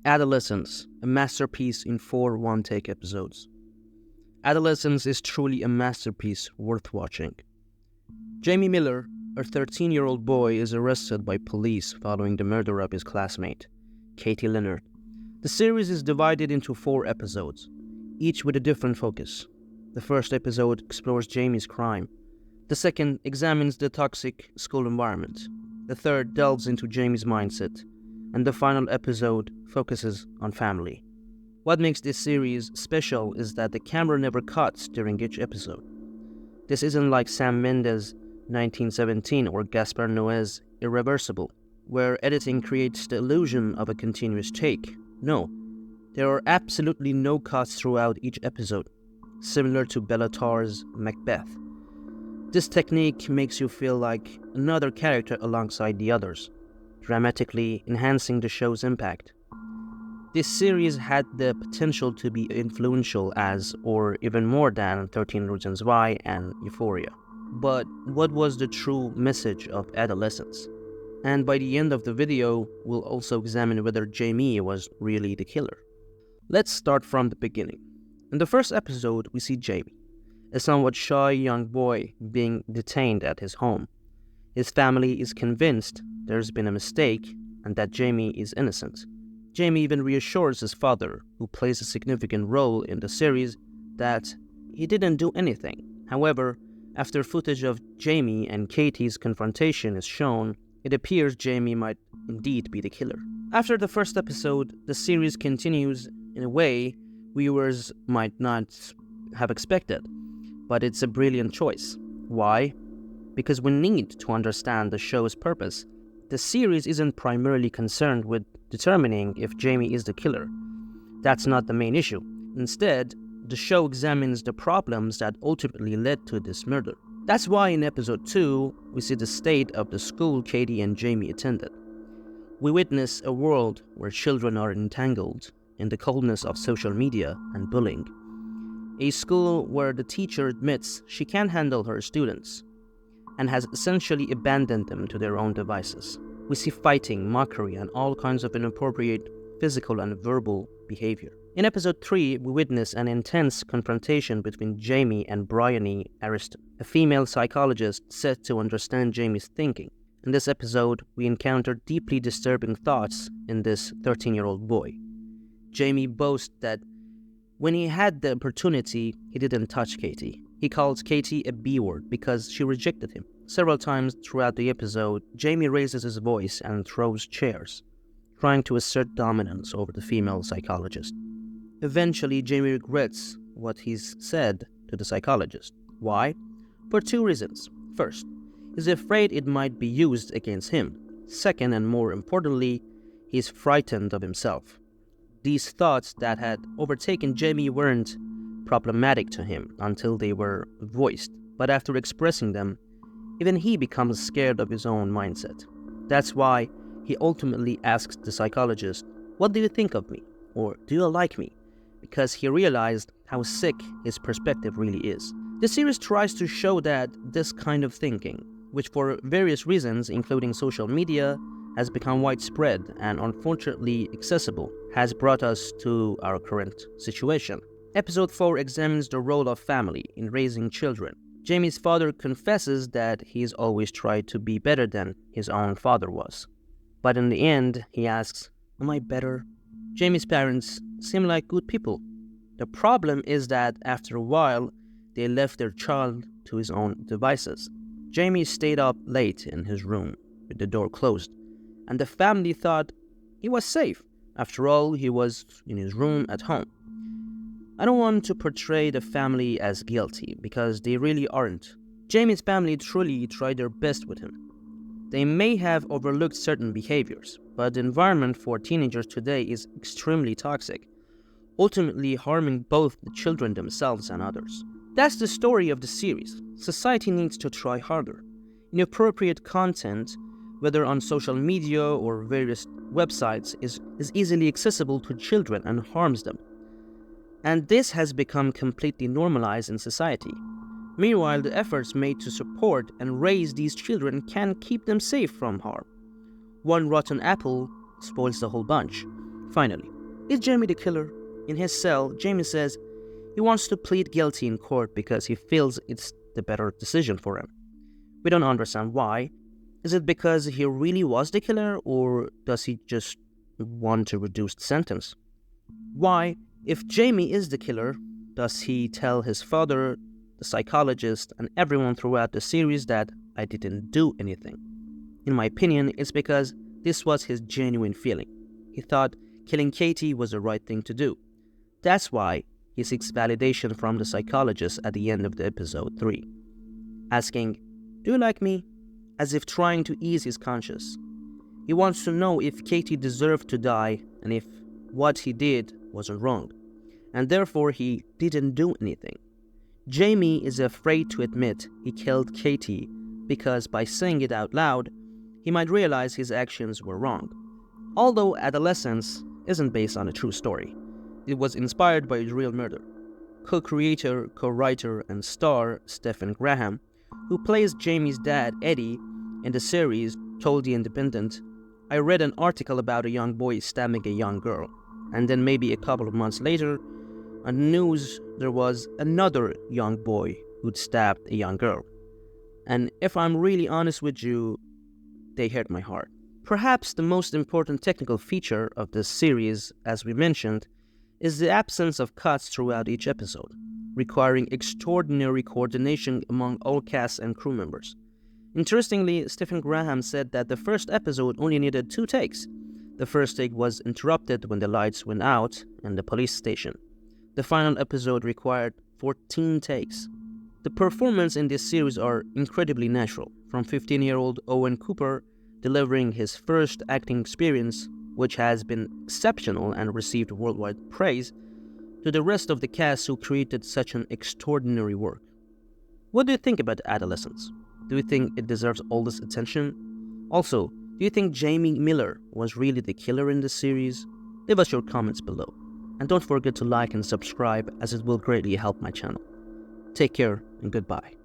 Adolescence, a masterpiece in 4 one-take episodes. Adolescence is truly a masterpiece worth watching. Jamie Miller, a 13-year-old boy, is arrested by police following the murder of his classmate, Katie Leonard. The series is divided into 4 episodes, each with a different focus. The first episode explores Jamie's crime. The second examines the toxic school environment. The third delves into Jamie's mindset. And the final episode focuses on family. What makes this series special is that the camera never cuts during each episode. This isn't like Sam Mendes' 1917 or Gaspar Noé's Irreversible, where editing creates the illusion of a continuous take. No, there are absolutely no cuts throughout each episode, similar to Bella Tarr's Macbeth. This technique makes you feel like another character alongside the others, dramatically enhancing the show's impact. This series had the potential to be influential as, or even more than, 13 Reasons Why and Euphoria. But what was the true message of Adolescence? And by the end of the video, we'll also examine whether Jamie was really the killer. Let's start from the beginning. In the first episode, we see Jamie, a somewhat shy young boy being detained at his home. His family is convinced there's been a mistake and that Jamie is innocent. Jamie even reassures his father, who plays a significant role in the series, that he didn't do anything. However, after footage of Jamie and Katie's confrontation is shown, it appears Jamie might indeed be the killer. After the first episode, the series continues in a way viewers might not have expected, but it's a brilliant choice. Why? Because we need to understand the show's purpose. The series isn't primarily concerned with determining if Jamie is the killer. That's not the main issue. Instead, the show examines the problems that ultimately led to this murder. That's why in episode 2, we see the state of the school Katie and Jamie attended. We witness a world where children are entangled in the coldness of social media and bullying. A school where the teacher admits she can't handle her students and has essentially abandoned them to their own devices. We see fighting, mockery, and all kinds of inappropriate physical and verbal behavior. In episode 3, we witness an intense confrontation between Jamie and Bryony Ariston, a female psychologist set to understand Jamie's thinking. In this episode, we encounter deeply disturbing thoughts in this 13-year-old boy. Jamie boasts that when he had the opportunity, he didn't touch Katie. He calls Katie a B-word because she rejected him. Several times throughout the episode, Jamie raises his voice and throws chairs, trying to assert dominance over the female psychologist. Eventually, Jamie regrets what he's said to the psychologist. Why? For 2 reasons. First, he's afraid it might be used against him. Second, and more importantly, he's frightened of himself. These thoughts that had overtaken Jamie weren't problematic to him until they were voiced, but after expressing them, even he becomes scared of his own mindset. That's why he ultimately asks the psychologist, "What do you think of me?" or "Do you like me?" because he realized how sick his perspective really is. The series tries to show that this kind of thinking, which for various reasons, including social media, has become widespread and unfortunately accessible, has brought us to our current situation. Episode 4 examines the role of family in raising children. Jamie's father confesses that he's always tried to be better than his own father was. But in the end, he asks, "Am I better?" Jamie's parents seem like good people. The problem is that after a while, they left their child to his own devices. Jamie stayed up late in his room with the door closed, and the family thought he was safe. After all, he was in his room at home. I don't want to portray the family as guilty, because they really aren't. Jamie's family truly tried their best with him. They may have overlooked certain behaviors, but the environment for teenagers today is extremely toxic, ultimately harming both the children themselves and others. That's the story of the series. Society needs to try harder. Inappropriate content, whether on social media or various websites, is easily accessible to children and harms them. And this has become completely normalized in society. Meanwhile, the efforts made to support and raise these children can keep them safe from harm. One rotten apple spoils the whole bunch. Finally, is Jamie the killer? In his cell, Jamie says he wants to plead guilty in court because he feels it's the better decision for him. We don't understand why. Is it because he really was the killer, or does he just want to reduce the sentence? Why, if Jamie is the killer, does he tell his father, the psychologist, and everyone throughout the series that I didn't do anything? In my opinion, it's because this was his genuine feeling. He thought killing Katie was the right thing to do. That's why he seeks validation from the psychologist at the end of the episode 3, asking, "Do you like me?" as if trying to ease his conscience. He wants to know if Katie deserved to die and if what he did wasn't wrong, and therefore he didn't do anything. Jamie is afraid to admit he killed Katie because by saying it out loud, he might realize his actions were wrong. Although Adolescence isn't based on a true story, it was inspired by a real murder. Co-creator, co-writer, and star Stephen Graham, who plays Jamie's dad, Eddie, in the series, told The Independent, "I read an article about a young boy stabbing a young girl, and then maybe a couple of months later, on the news there was another young boy who'd stabbed a young girl. And if I'm really honest with you, they hurt my heart." Perhaps the most important technical feature of this series, as we mentioned, is the absence of cuts throughout each episode, requiring extraordinary coordination among all cast and crew members. Interestingly, Stephen Graham said that the first episode only needed 2 takes. The first take was interrupted when the lights went out in the police station. The final episode required 14 takes. The performances in this series are incredibly natural, from 15-year-old Owen Cooper delivering his first acting experience, which has been exceptional and received worldwide praise, to the rest of the cast who created such an extraordinary work. What do you think about Adolescence? Do you think it deserves all this attention? Also, do you think Jamie Miller was really the killer in this series? Leave us your comments below. And don't forget to like and subscribe, as it will greatly help my channel. Take care and goodbye.